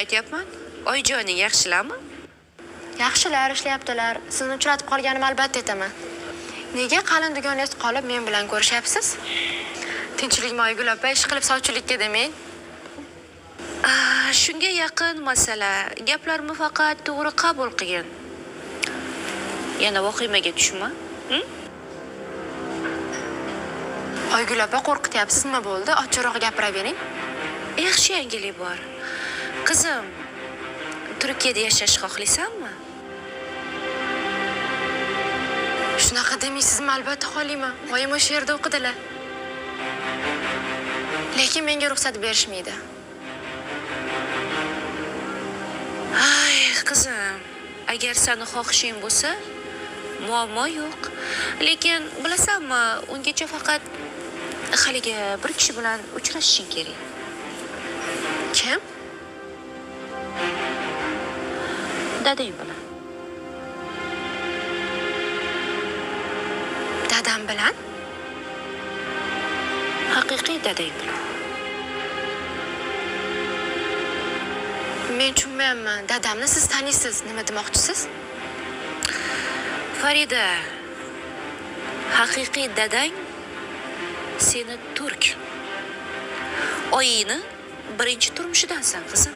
Aytyapman. Oyijoning yaxshilarmi? Yaxshilar ishlayaptilar. Sizni uchratib qolganim albatta aytaman. Nega qalin dugonangiz qolib men bilan ko'rishyapsiz? Tinchlikmi Oygul opa, ish qilib sovchilikka demang. Shunga yaqin masala. Gaplarni faqat to'g'ri qabul qilgin. Yana vahimaga tushma. Oygul opa qo'rqityapsiz, nima bo'ldi? Ochiqroq gapiravering. Yaxshi yangilik bor. Qizim, Turkiyada yashash xohlaysanmi? Shunaqa demaysizmi? Albatta xohlayman. Oyim o'sha yerda o'qidilar. Lekin menga ruxsat berishmaydi. Ay, qizim, agar seni xohishing bo'lsa, muammo yo'q. Lekin bilasanmi, ungacha faqat haligi bir kishi bilan uchrashishing kerak. Kim? Dadang bilan. Dadam bilan? Haqiqiy dadang bilan. Men tushunmayapman. Dadamni siz taniysiz. Nima demoqchisiz? Farida, haqiqiy dadang seni turk. Oyingni birinchi turmushidansan, qizim.